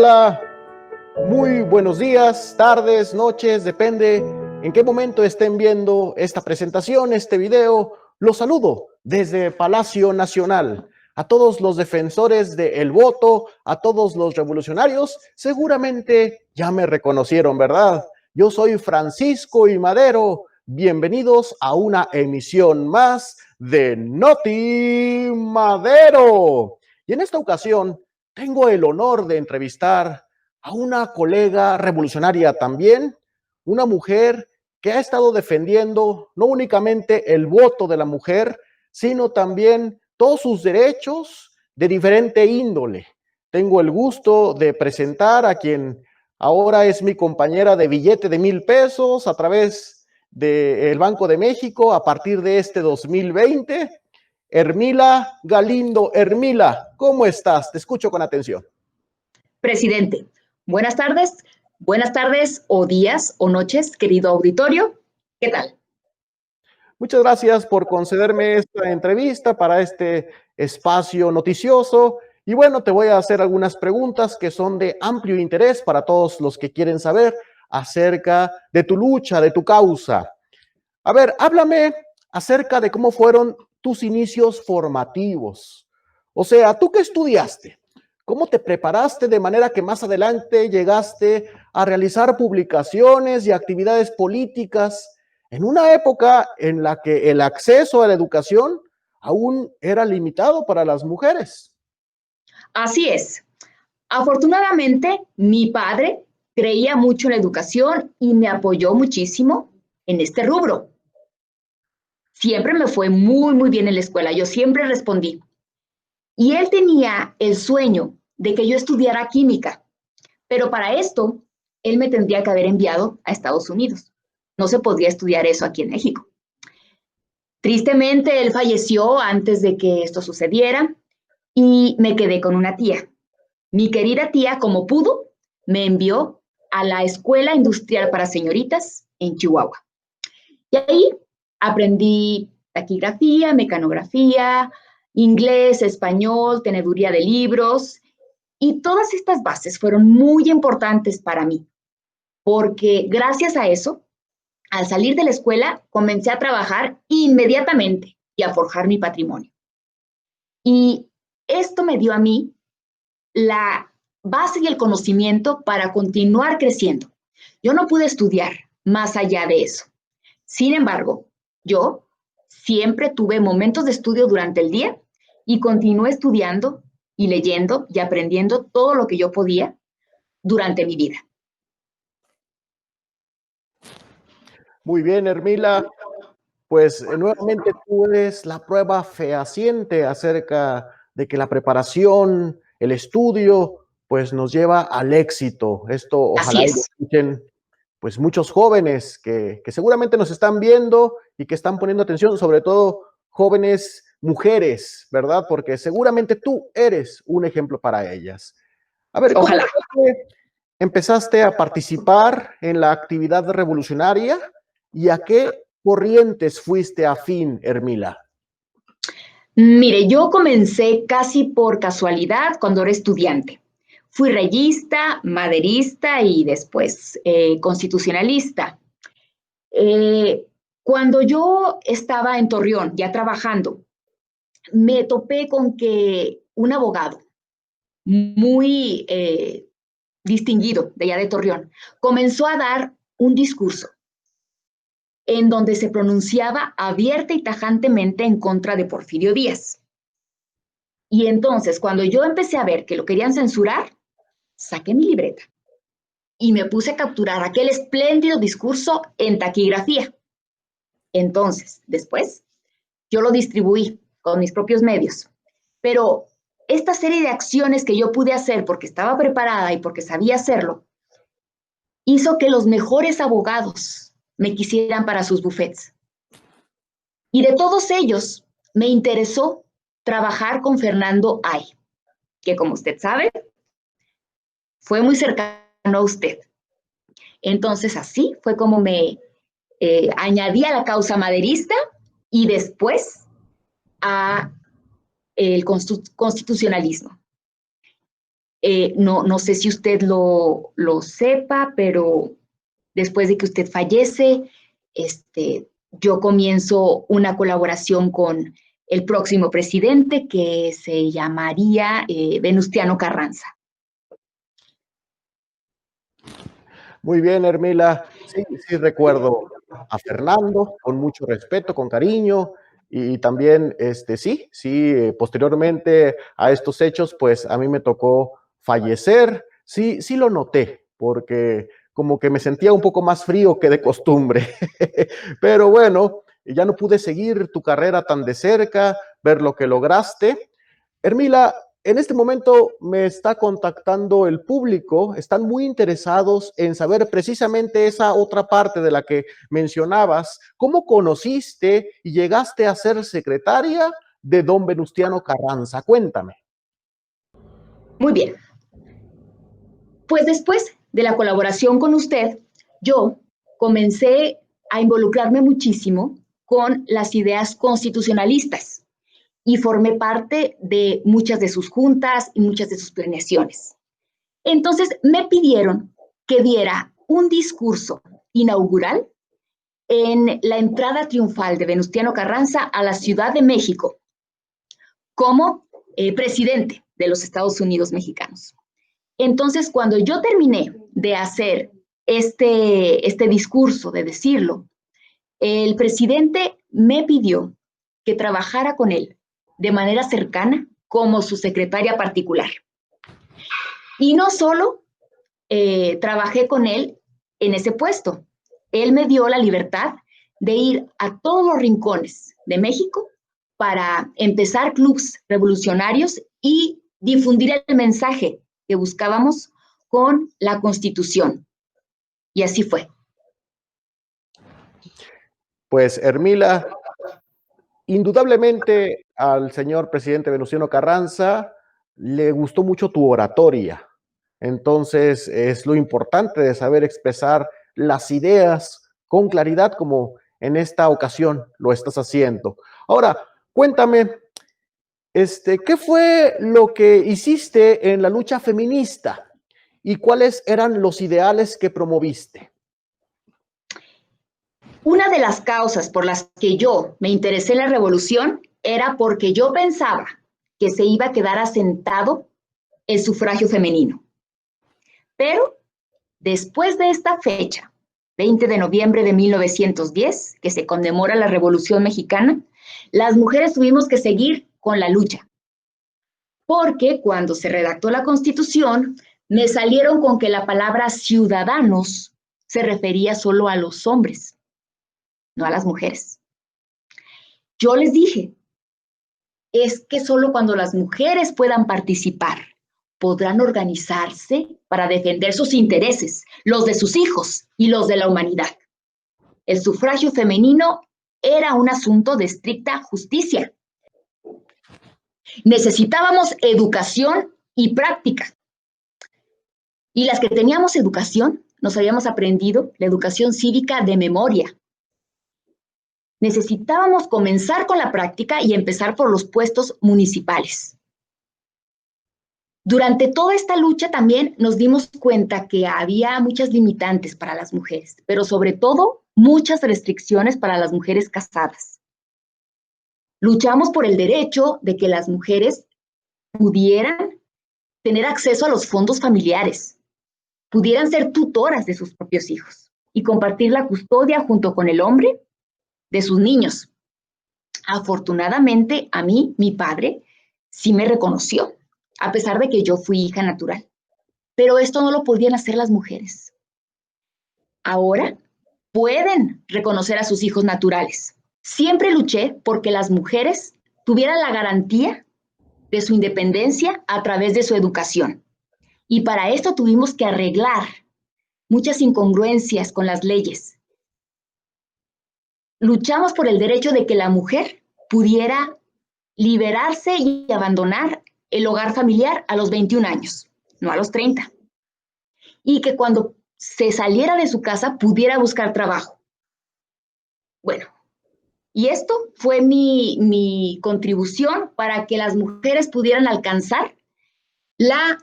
Hola, muy buenos días, tardes, noches, depende en qué momento estén viendo esta presentación, este video. Los saludo desde Palacio Nacional. A todos los defensores del voto, a todos los revolucionarios, seguramente ya me reconocieron, ¿verdad? Yo soy Francisco I. Madero. Bienvenidos a una emisión más de Noti Madero. Y en esta ocasión tengo el honor de entrevistar a una colega revolucionaria también, una mujer que ha estado defendiendo no únicamente el voto de la mujer, sino también todos sus derechos de diferente índole. Tengo el gusto de presentar a quien ahora es mi compañera de billete de 1,000 pesos a través del Banco de México a partir de este 2020. Hermila Galindo. Hermila, ¿cómo estás? Te escucho con atención. Presidente, buenas tardes o días o noches, querido auditorio. ¿Qué tal? Muchas gracias por concederme esta entrevista para este espacio noticioso. Y bueno, te voy a hacer algunas preguntas que son de amplio interés para todos los que quieren saber acerca de tu lucha, de tu causa. A ver, háblame acerca de cómo fueron tus inicios formativos. O sea, ¿tú qué estudiaste? ¿Cómo te preparaste de manera que más adelante llegaste a realizar publicaciones y actividades políticas en una época en la que el acceso a la educación aún era limitado para las mujeres? Así es. Afortunadamente, mi padre creía mucho en la educación y me apoyó muchísimo en este rubro. Siempre me fue muy bien en la escuela. Yo siempre respondí. Y él tenía el sueño de que yo estudiara química, pero para esto, él me tendría que haber enviado a Estados Unidos. No se podía estudiar eso aquí en México. Tristemente, él falleció antes de que esto sucediera y me quedé con una tía. Mi querida tía, como pudo, me envió a la Escuela Industrial para Señoritas en Chihuahua. Y ahí aprendí taquigrafía, mecanografía, inglés, español, teneduría de libros. Y todas estas bases fueron muy importantes para mí, porque gracias a eso, al salir de la escuela, comencé a trabajar inmediatamente y a forjar mi patrimonio. Y esto me dio a mí la base y el conocimiento para continuar creciendo. Yo no pude estudiar más allá de eso. Sin embargo, yo siempre tuve momentos de estudio durante el día y continué estudiando y leyendo y aprendiendo todo lo que yo podía durante mi vida. Muy bien, Hermila. Pues nuevamente tú eres la prueba fehaciente acerca de que la preparación, el estudio, pues nos lleva al éxito. Esto Así ojalá y lo es. escuchen pues muchos jóvenes que seguramente nos están viendo y que están poniendo atención, sobre todo jóvenes mujeres, ¿verdad? Porque seguramente tú eres un ejemplo para ellas. A ver, ¿cómo Ojalá. empezaste a participar en la actividad revolucionaria y a qué corrientes fuiste afín, Hermila? Mire, yo comencé casi por casualidad cuando era estudiante. Fui reyista, maderista y después constitucionalista. Eh, Cuando yo estaba en Torreón, ya trabajando, me topé con que un abogado muy distinguido de allá de Torreón comenzó a dar un discurso en donde se pronunciaba abierta y tajantemente en contra de Porfirio Díaz. Y entonces, cuando yo empecé a ver que lo querían censurar, saqué mi libreta y me puse a capturar aquel espléndido discurso en taquigrafía. Entonces, después, yo lo distribuí con mis propios medios. Pero esta serie de acciones que yo pude hacer porque estaba preparada y porque sabía hacerlo, hizo que los mejores abogados me quisieran para sus bufetes. Y de todos ellos, me interesó trabajar con Fernando Ay, que como usted sabe, fue muy cercano a usted. Entonces, así fue como me añadí a la causa maderista y después a el constitucionalismo. No sé si usted lo sepa, pero después de que usted fallece, yo comienzo una colaboración con el próximo presidente que se llamaría Venustiano Carranza. Muy bien, Hermila. Sí, sí recuerdo a Fernando con mucho respeto, con cariño, y también, sí, posteriormente a estos hechos, pues a mí me tocó fallecer. Sí, sí lo noté, porque como que me sentía un poco más frío que de costumbre. Pero bueno, ya no pude seguir tu carrera tan de cerca, ver lo que lograste. Hermila, en este momento me está contactando el público, están muy interesados en saber precisamente esa otra parte de la que mencionabas. ¿Cómo conociste y llegaste a ser secretaria de don Venustiano Carranza? Cuéntame. Muy bien. Pues después de la colaboración con usted, yo comencé a involucrarme muchísimo con las ideas constitucionalistas y formé parte de muchas de sus juntas y muchas de sus planeaciones. Entonces me pidieron que diera un discurso inaugural en la entrada triunfal de Venustiano Carranza a la Ciudad de México como presidente de los Estados Unidos mexicanos. Entonces, cuando yo terminé de hacer este discurso, de decirlo, el presidente me pidió que trabajara con él de manera cercana como su secretaria particular. Y no solo trabajé con él en ese puesto, él me dio la libertad de ir a todos los rincones de México para empezar clubs revolucionarios y difundir el mensaje que buscábamos con la Constitución. Y así fue. Pues, Hermila, indudablemente al señor presidente Venustiano Carranza le gustó mucho tu oratoria. Entonces, es lo importante de saber expresar las ideas con claridad, como en esta ocasión lo estás haciendo. Ahora, cuéntame, ¿qué fue lo que hiciste en la lucha feminista y cuáles eran los ideales que promoviste? Una de las causas por las que yo me interesé en la revolución era porque yo pensaba que se iba a quedar asentado el sufragio femenino. Pero después de esta fecha, 20 de noviembre de 1910, que se conmemora la Revolución Mexicana, las mujeres tuvimos que seguir con la lucha. Porque cuando se redactó la Constitución, me salieron con que la palabra ciudadanos se refería solo a los hombres, no a las mujeres. Yo les dije, es que solo cuando las mujeres puedan participar, podrán organizarse para defender sus intereses, los de sus hijos y los de la humanidad. El sufragio femenino era un asunto de estricta justicia. Necesitábamos educación y práctica. Y las que teníamos educación, nos habíamos aprendido la educación cívica de memoria. Necesitábamos comenzar con la práctica y empezar por los puestos municipales. Durante toda esta lucha también nos dimos cuenta que había muchas limitantes para las mujeres, pero sobre todo muchas restricciones para las mujeres casadas. Luchamos por el derecho de que las mujeres pudieran tener acceso a los fondos familiares, pudieran ser tutoras de sus propios hijos y compartir la custodia junto con el hombre de sus niños. Afortunadamente, a mí, mi padre, sí me reconoció, a pesar de que yo fui hija natural. Pero esto no lo podían hacer las mujeres. Ahora pueden reconocer a sus hijos naturales. Siempre luché porque las mujeres tuvieran la garantía de su independencia a través de su educación. Y para esto tuvimos que arreglar muchas incongruencias con las leyes. Luchamos por el derecho de que la mujer pudiera liberarse y abandonar el hogar familiar a los 21 años, no a los 30. Y que cuando se saliera de su casa pudiera buscar trabajo. Bueno, y esto fue mi contribución para que las mujeres pudieran alcanzar la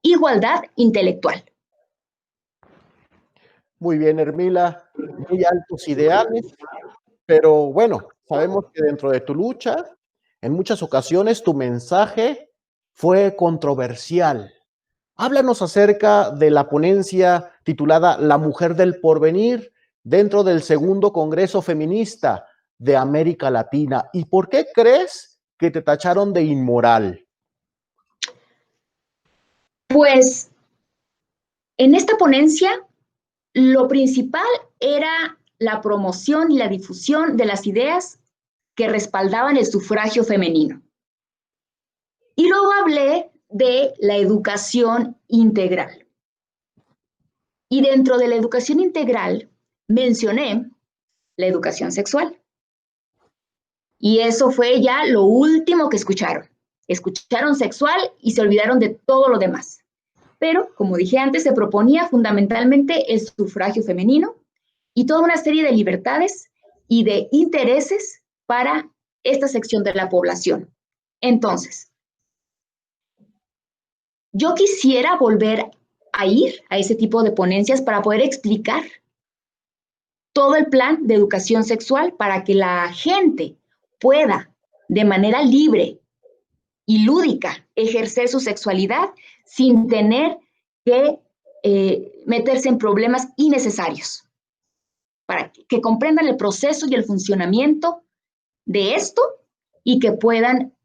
igualdad intelectual. Muy bien, Hermila, muy altos ideales, pero bueno, sabemos que dentro de tu lucha, en muchas ocasiones tu mensaje fue controversial. Háblanos acerca de la ponencia titulada La Mujer del Porvenir dentro del Segundo Congreso Feminista de América Latina. ¿Y por qué crees que te tacharon de inmoral? Pues en esta ponencia lo principal era la promoción y la difusión de las ideas que respaldaban el sufragio femenino. Y luego hablé de la educación integral. Y dentro de la educación integral mencioné la educación sexual. Y eso fue ya lo último que escucharon. Escucharon sexual y se olvidaron de todo lo demás. Pero, como dije antes, se proponía fundamentalmente el sufragio femenino y toda una serie de libertades y de intereses para esta sección de la población. Entonces, yo quisiera volver a ir a ese tipo de ponencias para poder explicar todo el plan de educación sexual para que la gente pueda, de manera libre y lúdica, ejercer su sexualidad sin tener que meterse en problemas innecesarios, para que comprendan el proceso y el funcionamiento de esto y que puedan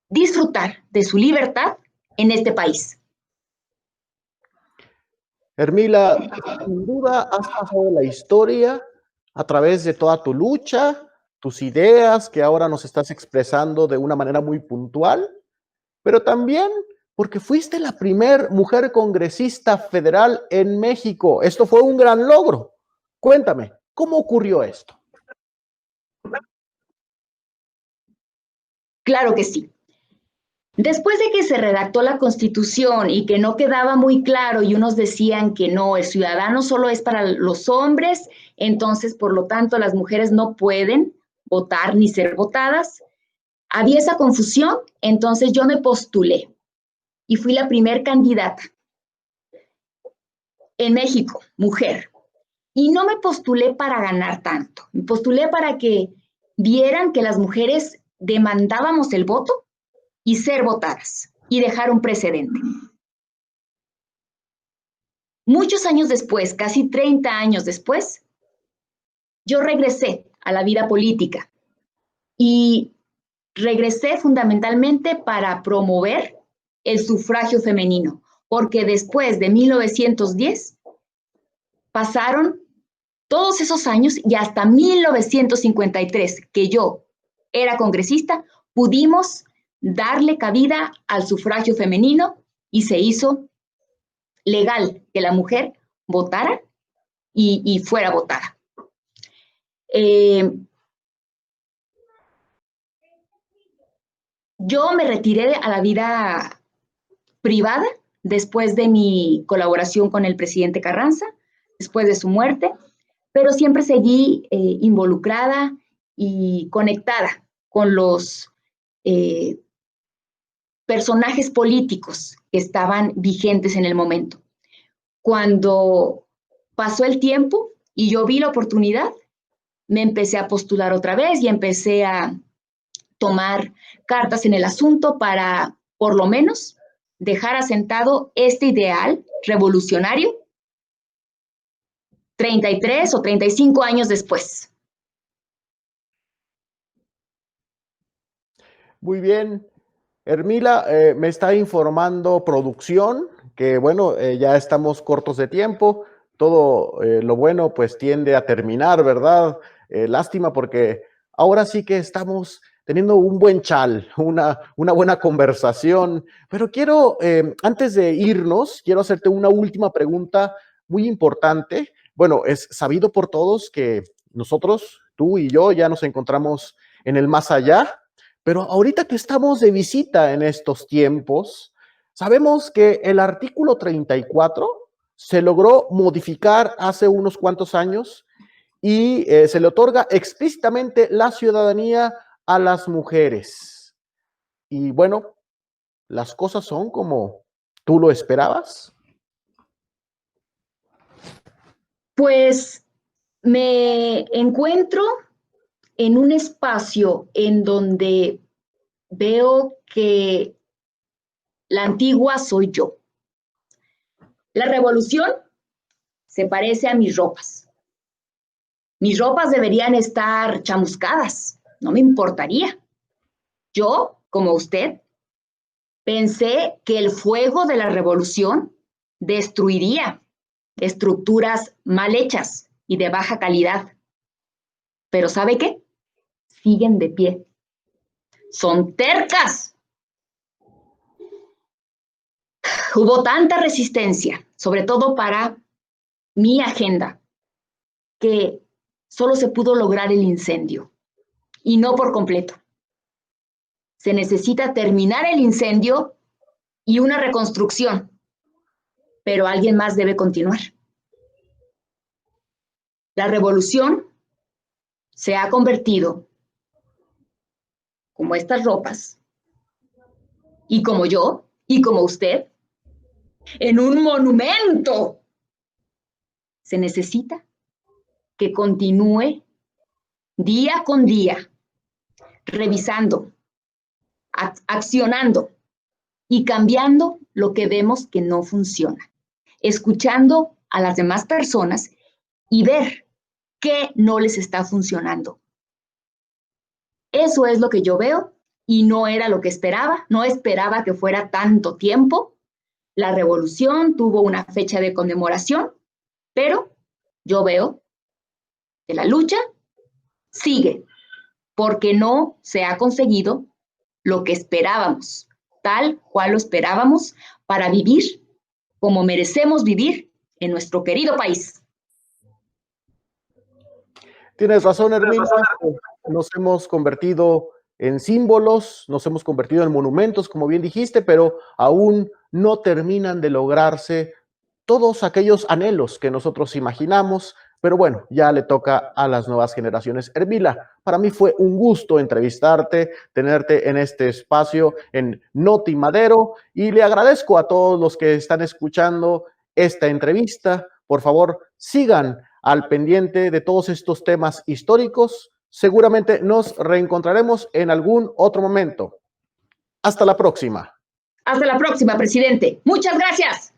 disfrutar de su libertad en este país. Hermila, sin duda has pasado la historia a través de toda tu lucha, tus ideas que ahora nos estás expresando de una manera muy puntual, pero también porque fuiste la primer mujer congresista federal en México. Esto fue un gran logro. Cuéntame, ¿cómo ocurrió esto? Claro que sí. Después de que se redactó la Constitución y que no quedaba muy claro y unos decían que no, el ciudadano solo es para los hombres, entonces por lo tanto las mujeres no pueden votar ni ser votadas, había esa confusión, entonces yo me postulé y fui la primer candidata en México, mujer. Y no me postulé para ganar tanto, me postulé para que vieran que las mujeres demandábamos el voto y ser votadas y dejar un precedente. Muchos años después, casi 30 años después, yo regresé a la vida política y regresé fundamentalmente para promover el sufragio femenino, porque después de 1910 pasaron todos esos años y hasta 1953, que yo era congresista, pudimos darle cabida al sufragio femenino y se hizo legal que la mujer votara y fuera votada. Yo me retiré a la vida privada después de mi colaboración con el presidente Carranza, después de su muerte, pero siempre seguí involucrada y conectada con los personajes políticos que estaban vigentes en el momento. Cuando pasó el tiempo y yo vi la oportunidad, me empecé a postular otra vez y empecé a tomar cartas en el asunto para, por lo menos, dejar asentado este ideal revolucionario 33 o 35 años después. Muy bien. Hermila, me está informando producción que, bueno, ya estamos cortos de tiempo. Todo lo bueno pues tiende a terminar, ¿verdad? Lástima porque ahora sí que estamos teniendo un buen chal, una buena conversación. Pero quiero, antes de irnos, quiero hacerte una última pregunta muy importante. Bueno, es sabido por todos que nosotros, tú y yo, ya nos encontramos en el más allá. Pero ahorita que estamos de visita en estos tiempos, sabemos que el artículo 34 se logró modificar hace unos cuantos años y se le otorga explícitamente la ciudadanía a las mujeres. Y bueno, las cosas son como ¿Tú lo esperabas? Pues me encuentro en un espacio en donde veo que la antigua soy yo. La revolución se parece a mis ropas. Mis ropas deberían estar chamuscadas, no me importaría. Yo, como usted, pensé que el fuego de la revolución destruiría estructuras mal hechas y de baja calidad. Pero ¿sabe qué? Siguen de pie. Son tercas. Hubo tanta resistencia, sobre todo para mi agenda, que solo se pudo lograr el incendio, y no por completo. Se necesita terminar el incendio y una reconstrucción, pero alguien más debe continuar. La revolución se ha convertido, como estas ropas, y como yo, y como usted, en un monumento. Se necesita que continúe día con día, revisando, accionando y cambiando lo que vemos que no funciona, escuchando a las demás personas y ver qué no les está funcionando. Eso es lo que yo veo y no era lo que esperaba, no esperaba que fuera tanto tiempo. La revolución tuvo una fecha de conmemoración, pero yo veo que la lucha sigue porque no se ha conseguido lo que esperábamos, tal cual lo esperábamos, para vivir como merecemos vivir en nuestro querido país. Tienes razón, Hermina. Nos hemos convertido en símbolos, nos hemos convertido en monumentos, como bien dijiste, pero aún no terminan de lograrse todos aquellos anhelos que nosotros imaginamos. Pero bueno, ya le toca a las nuevas generaciones. Hermila, para mí fue un gusto entrevistarte, tenerte en este espacio en Noti Madero, y le agradezco a todos los que están escuchando esta entrevista. Por favor, sigan al pendiente de todos estos temas históricos. Seguramente nos reencontraremos en algún otro momento. Hasta la próxima. Hasta la próxima, presidente. Muchas gracias.